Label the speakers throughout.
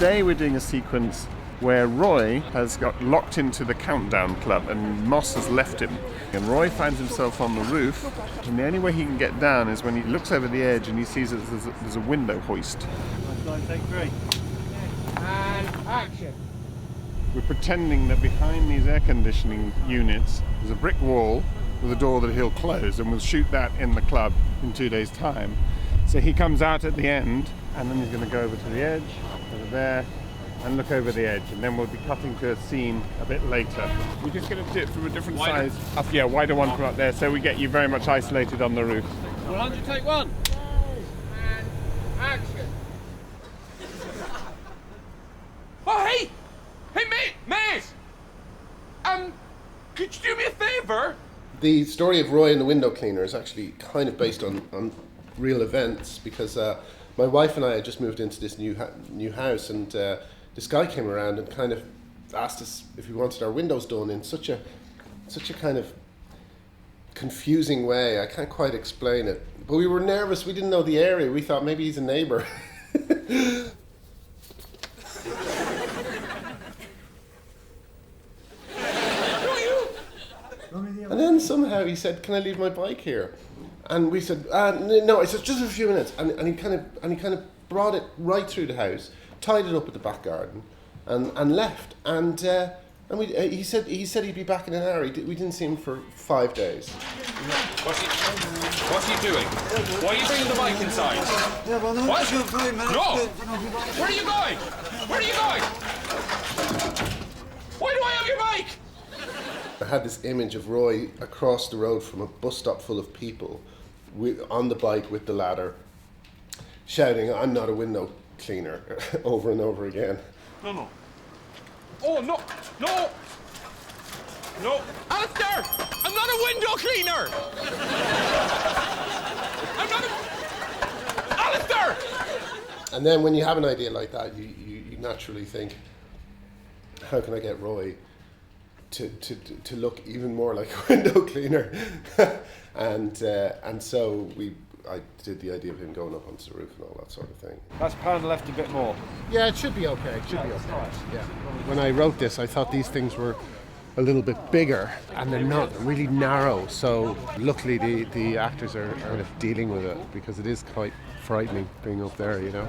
Speaker 1: today we're doing a sequence where Roy has got locked into the countdown club and Moss has left him. And Roy finds himself on the roof, and the only way he can get down is when he looks over the edge and he sees that there's a window hoist.
Speaker 2: Take 3. And action.
Speaker 1: We're pretending that behind these air conditioning units there's a brick wall with a door that he'll close, and we'll shoot that in the club in 2 days' time. So he comes out at the end, and then he's going to go over to the edge, over there, and look over the edge, and then we'll be cutting to a scene a bit later. We're just going to do it from a different size. Yeah, wider one from up there, so we get you very much isolated on the roof.
Speaker 2: 100, take 1. And action.
Speaker 3: Oh, hey! Hey, mate! Could you do me a favour?
Speaker 4: The story of Roy and the window cleaner is actually kind of based on real events, because my wife and I had just moved into this new house, and this guy came around and kind of asked us if we wanted our windows done in such a kind of confusing way. I can't quite explain it, but we were nervous. We didn't know the area. We thought maybe he's a neighbour. And then somehow he said, "Can I leave my bike here?" And we said, "No." I said, "Just for a few minutes." And he kind of brought it right through the house, tied it up at the back garden, and left. And he said he'd be back in an hour. We didn't see him for 5 days.
Speaker 3: What's he doing? Why are you bringing the bike inside? What? No! Where are you going? Where are you going? Why do I have your bike?
Speaker 4: I had this image of Roy across the road from a bus stop full of people on the bike with the ladder, shouting, "I'm not a window cleaner," over and over again.
Speaker 3: No. Oh, no! Alistair! I'm not a window cleaner! I'm not a... Alistair!
Speaker 4: And then when you have an idea like that, you naturally think, how can I get Roy to look even more like a window cleaner? and so I did the idea of him going up onto the roof and all that sort of thing.
Speaker 2: That's pan left a bit more.
Speaker 4: Yeah, it should be okay. Yeah. When I wrote this, I thought these things were a little bit bigger, and they're not. They're really narrow. So luckily the actors are kind of dealing with it, because it is quite frightening being up there, you know.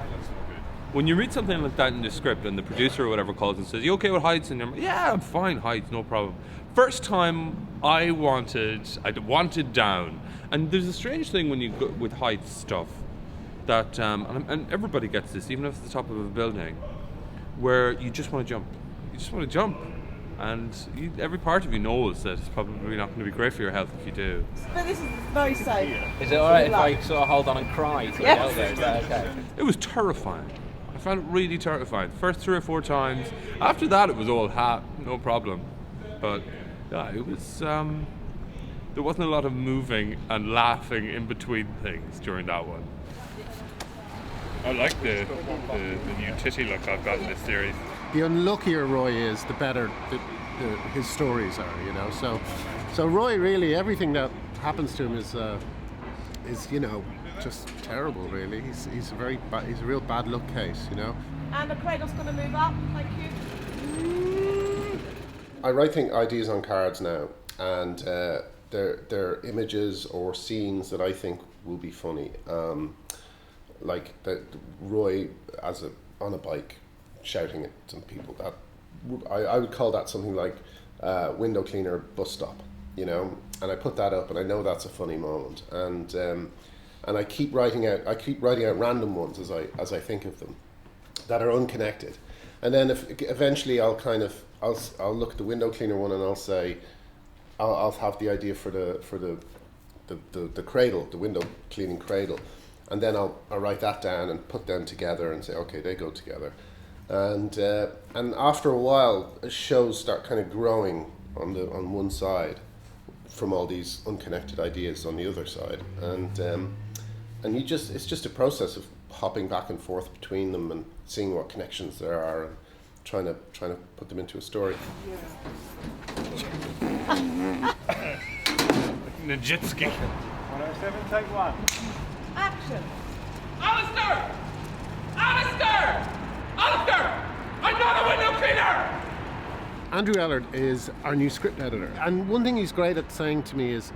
Speaker 3: When you read something like that in the script and the producer or whatever calls and says, "You okay with heights?" and you're like, "Yeah, I'm fine, heights, no problem." First time I wanted down. And there's a strange thing when you go with heights stuff that, and everybody gets this, even if it's the top of a building, where you just want to jump. You just want to jump. And every part of you knows that it's probably not going to be great for your health if you do.
Speaker 5: But this is very safe.
Speaker 6: Is it alright if I sort of hold on and cry to get out there? Is that okay?
Speaker 3: It was terrifying. I found it really terrifying. First 3 or 4 times. After that, it was all no problem. But yeah, it was. There wasn't a lot of moving and laughing in between things during that one. I like the new titty look I've got in this series.
Speaker 4: The unluckier Roy is, the better his stories are, you know. So Roy, really, everything that happens to him is you know, just terrible, really. He's a real bad luck case, you know.
Speaker 5: And the cradle's going to move up. Thank you.
Speaker 4: I write ideas on cards now, and they're images or scenes that I think will be funny. Like Roy on a bike shouting at some people. That I would call that something like window cleaner bus stop, you know. And I put that up, and I know that's a funny moment. And I keep writing out random ones as I think of them that are unconnected. And then eventually I'll look at the window cleaner one, and I'll say I'll have the idea for the cradle, the window cleaning cradle. And then I'll write that down and put them together and say, okay, they go together. And after a while, shows start kind of growing on one side from all these unconnected ideas on the other side. And it's just a process of hopping back and forth between them and seeing what connections there are and trying to put them into a story.
Speaker 1: Najitski.
Speaker 2: 107, take 1.
Speaker 5: Action.
Speaker 3: Alistair! Alistair! Alistair! I'm not a window cleaner!
Speaker 4: Andrew Ellard is our new script editor, and one thing he's great at saying to me is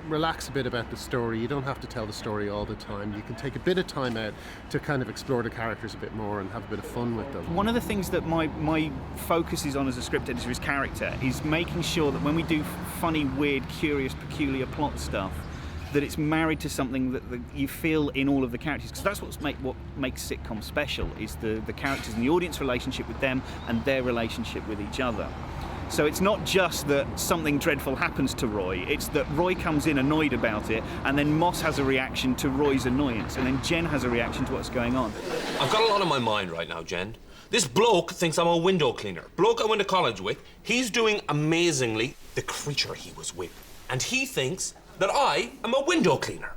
Speaker 4: relax a bit about the story. You don't have to tell the story all the time. You can take a bit of time out to kind of explore the characters a bit more and have a bit of fun with them.
Speaker 7: One of the things that my focus is on as a script editor is character, is making sure that when we do funny, weird, curious, peculiar plot stuff, that it's married to something that you feel in all of the characters, because that's what makes sitcoms special, is the characters and the audience relationship with them and their relationship with each other. So it's not just that something dreadful happens to Roy, it's that Roy comes in annoyed about it, and then Moss has a reaction to Roy's annoyance, and then Jen has a reaction to what's going on.
Speaker 8: I've got a lot on my mind right now, Jen. This bloke thinks I'm a window cleaner. Bloke I went to college with, he's doing amazingly, the creature he was with. And he thinks that I am a window cleaner.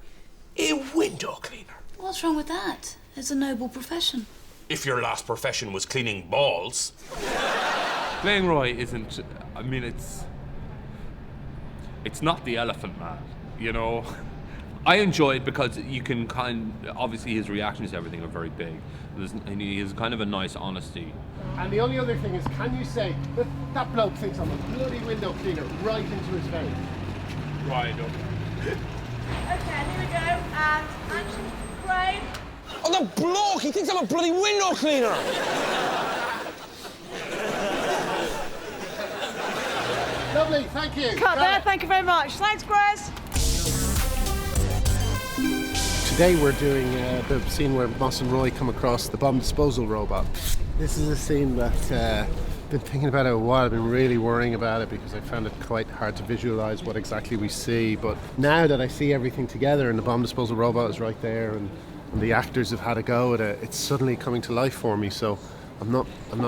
Speaker 8: A window cleaner.
Speaker 9: What's wrong with that? It's a noble profession.
Speaker 8: If your last profession was cleaning balls.
Speaker 3: Playing Roy isn't, I mean, it's not the Elephant Man, you know? I enjoy it because you can obviously his reactions to everything are very big. And he has kind of a nice honesty.
Speaker 4: And the only other thing is, can you say that bloke thinks I'm a bloody window cleaner right into his face?
Speaker 3: Right, okay.
Speaker 5: Okay, here we go. And action. Craig.
Speaker 8: Oh, the bloke! He thinks I'm a bloody window cleaner!
Speaker 4: Lovely, thank you.
Speaker 5: Cut there, thank you very much. Thanks, Grace.
Speaker 4: Today we're doing the scene where Moss and Roy come across the bomb disposal robot. This is a scene that I've been thinking about it a while. I've been really worrying about it because I found it quite hard to visualise what exactly we see. But now that I see everything together and the bomb disposal robot is right there and the actors have had a go at it, it's suddenly coming to life for me. So I'm not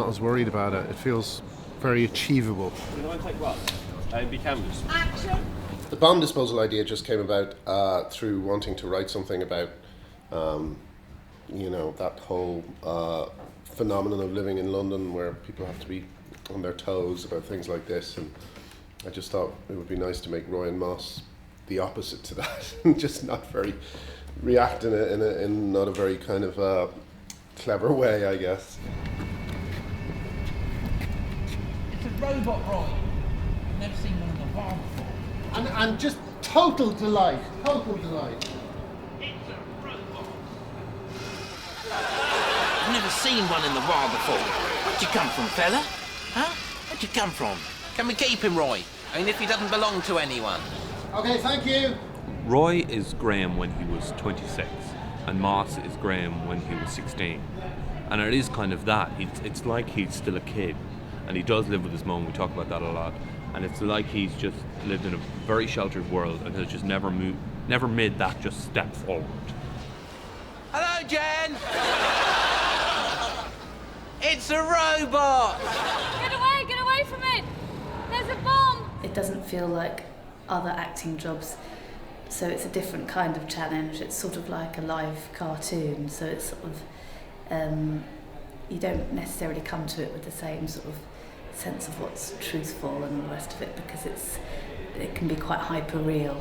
Speaker 4: as worried about it. It feels very achievable.
Speaker 5: Action.
Speaker 4: The bomb disposal idea just came about through wanting to write something about, that whole phenomenon of living in London where people have to be on their toes about things like this. And I just thought it would be nice to make Roy and Moss the opposite to that, and just not very react in not a very kind of clever way, I guess.
Speaker 10: It's a robot, Roy. I've never seen one in the wild before.
Speaker 4: And just total delight. Total delight.
Speaker 10: It's a robot. I've never seen one in the wild before. Where'd you come from, fella? Huh? Where'd you come from? Can we keep him, Roy? I mean, if he doesn't belong to anyone.
Speaker 4: Okay, thank you.
Speaker 3: Roy is Graham when he was 26, and Moss is Graham when he was 16. And it is kind of that. It's like he's still a kid, and he does live with his mum. We talk about that a lot. And it's like he's just lived in a very sheltered world and has just never made that just step forward.
Speaker 10: Hello, Jen! It's a robot!
Speaker 9: Get away from it! There's a bomb! It doesn't feel like other acting jobs, so it's a different kind of challenge. It's sort of like a live cartoon, so it's sort of, you don't necessarily come to it with the same sort of sense of what's truthful and all the rest of it, because it can be quite hyper real.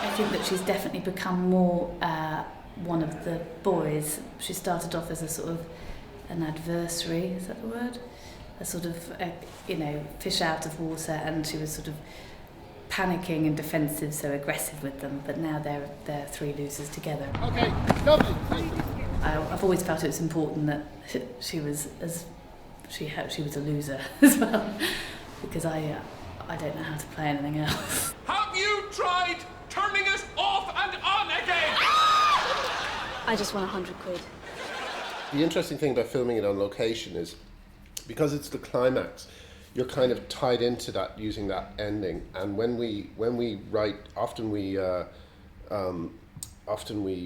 Speaker 9: I think that she's definitely become more one of the boys. She started off as a sort of an adversary, is that the word? A sort of, fish out of water, and she was sort of panicking and defensive, so aggressive with them, but now they're three losers together.
Speaker 4: Okay, lovely, thank you.
Speaker 9: I've always felt it was important that she was a loser as well, because I don't know how to play anything else.
Speaker 8: Have you tried turning us off and on again?
Speaker 9: I just want 100 quid.
Speaker 4: The interesting thing about filming it on location is, because it's the climax, you're kind of tied into that using that ending. And when we write, often we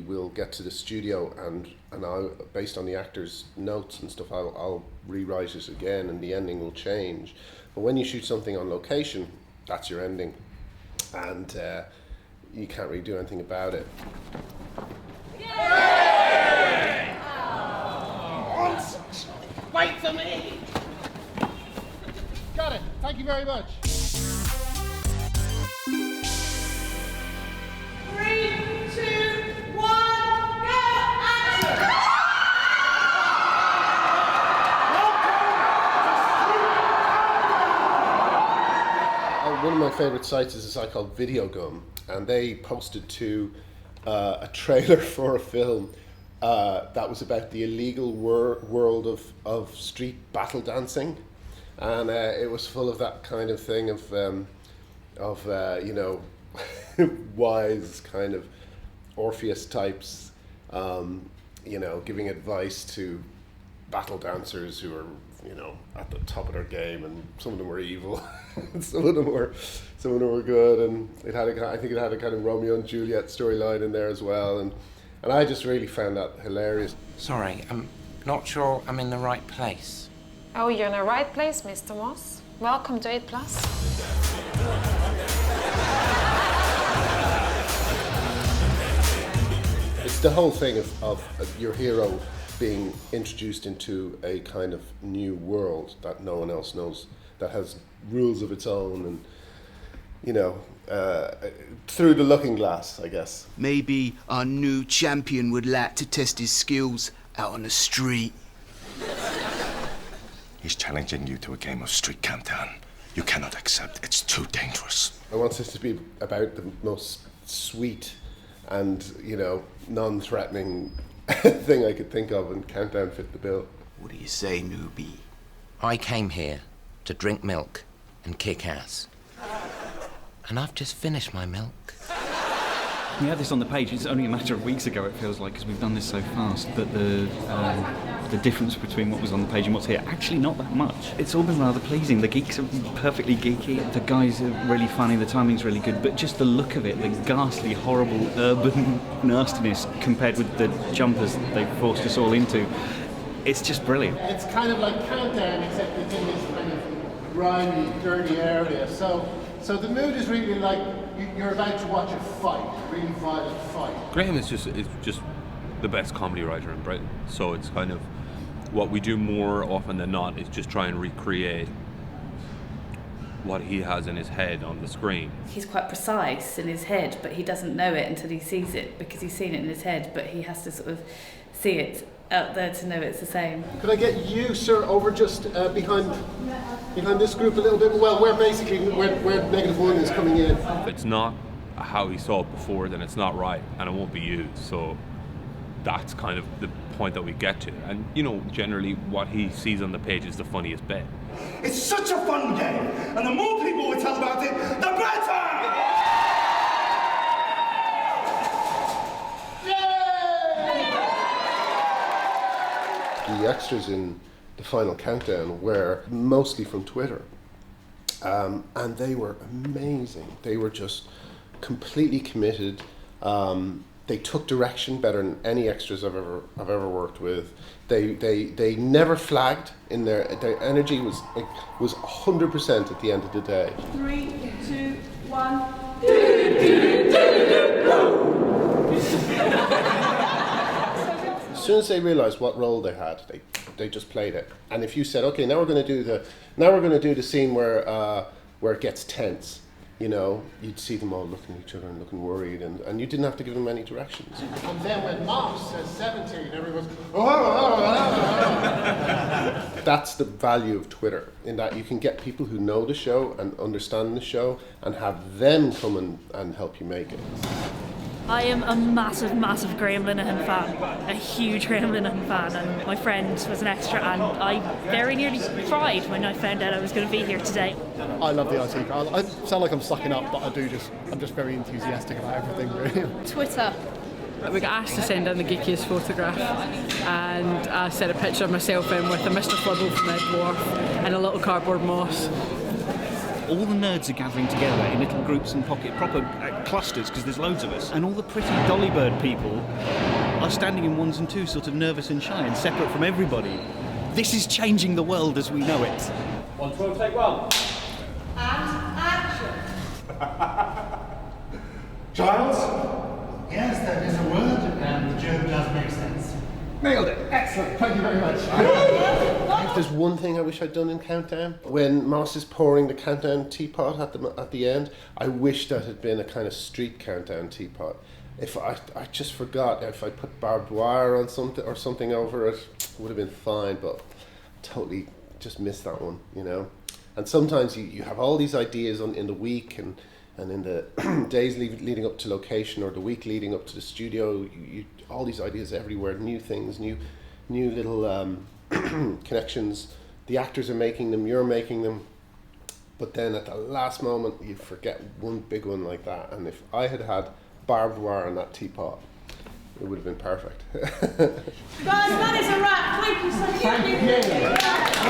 Speaker 4: will get to the studio and I'll, based on the actors' notes and stuff, I'll rewrite it again and the ending will change. But when you shoot something on location, that's your ending, and you can't really do anything about it.
Speaker 10: Yay! Wait for me!
Speaker 4: Got it. Thank you very much.
Speaker 5: 3, 2, 1, go! Action!
Speaker 4: one of my favourite sites is a site called Videogum, and they posted to a trailer for a film that was about the illegal world of street battle dancing, and it was full of that kind of thing of you know, wise kind of Orpheus types, you know, giving advice to battle dancers who are, you know, at the top of their game, and some of them were evil, and some of them were good, and I think it had a kind of Romeo and Juliet storyline in there as well, and I just really found that hilarious.
Speaker 10: Sorry, I'm not sure I'm in the right place.
Speaker 11: Oh, you're in the right place, Mr. Moss. Welcome to 8+.
Speaker 4: It's the whole thing of your hero being introduced into a kind of new world that no one else knows, that has rules of its own, and, you know, through the looking glass, I guess.
Speaker 12: Maybe our new champion would like to test his skills out on the street.
Speaker 13: He's challenging you to a game of Street Countdown. You cannot accept. It's too dangerous.
Speaker 4: I want this to be about the most sweet and, you know, non-threatening thing I could think of, and Countdown fit the bill.
Speaker 12: What do you say, newbie?
Speaker 10: I came here to drink milk and kick ass. And I've just finished my milk.
Speaker 7: We had this on the page. It's only a matter of weeks ago, it feels like, because we've done this so fast. But the difference between what was on the page and what's here, actually not that much. It's all been rather pleasing. The geeks are perfectly geeky. The guys are really funny. The timing's really good. But just the look of it, the ghastly, horrible, urban nastiness compared with the jumpers they've forced us all into, it's just brilliant.
Speaker 14: It's kind of like Countdown, except it's in this kind of grimy, dirty area. So the mood is really like you're about to watch a fight, a really violent fight.
Speaker 3: Graham is just the best comedy writer in Britain. So it's kind of what we do more often than not is just try and recreate what he has in his head on the screen.
Speaker 9: He's quite precise in his head, but he doesn't know it until he sees it, because he's seen it in his head, but he has to sort of see it out there to know it's the same.
Speaker 14: Could I get you, sir, over just behind this group a little bit? Well, where Negative One is coming in.
Speaker 3: If it's not how he saw it before, then it's not right, and it won't be used. So that's kind of the point that we get to. And, you know, generally what he sees on the page is the funniest bit.
Speaker 13: It's such a fun game, and the more people we tell about it, the better!
Speaker 4: The extras in the final Countdown were mostly from Twitter, and they were amazing. They were just completely committed. They took direction better than any extras I've ever worked with. They never flagged in their energy was 100% at the end of the day.
Speaker 5: 3, 2, 1.
Speaker 4: As soon as they realised what role they had, they just played it. And if you said, okay, now we're going to do the scene where it gets tense, you know, you'd see them all looking at each other and looking worried, and you didn't have to give them any directions.
Speaker 14: And then when Moss says 17, everyone's
Speaker 4: That's the value of Twitter, in that you can get people who know the show and understand the show and have them come and help you make it.
Speaker 15: I am a massive, massive Graham Linehan fan, a huge Graham Linehan fan, and my friend was an extra, and I very nearly cried when I found out I was going to be here today.
Speaker 16: I love the IT crowd. I sound like I'm sucking up, but I'm just very enthusiastic about everything, really.
Speaker 17: Twitter. We got asked to send in the geekiest photograph, and I sent a picture of myself in with a Mr. Flubble from Ed Dwarf and a little cardboard Moss.
Speaker 7: All the nerds are gathering together in little groups and proper clusters, because there's loads of us. And all the pretty Dollybird people are standing in ones and twos, sort of nervous and shy and separate from everybody. This is changing the world as we know it.
Speaker 2: 112, take 1.
Speaker 5: And action.
Speaker 13: Giles? Yes, that is a word, and the joke does make sense.
Speaker 14: Nailed it. Excellent. Thank you very much.
Speaker 4: If there's one thing I wish I'd done in Countdown, when Moss is pouring the Countdown teapot at the end, I wish that had been a kind of street Countdown teapot. If I just forgot, if I put barbed wire on something over it, would have been fine, but totally just missed that one, you know. And sometimes you have all these ideas in the week and in the days leading up to location, or the week leading up to the studio. You all these ideas everywhere, new things, new little connections. The actors are making them, you're making them. But then at the last moment, you forget one big one like that. And if I had had barbed wire on that teapot, it would have been perfect.
Speaker 5: Guys, that is a wrap. Thank you so much.
Speaker 14: Thank you.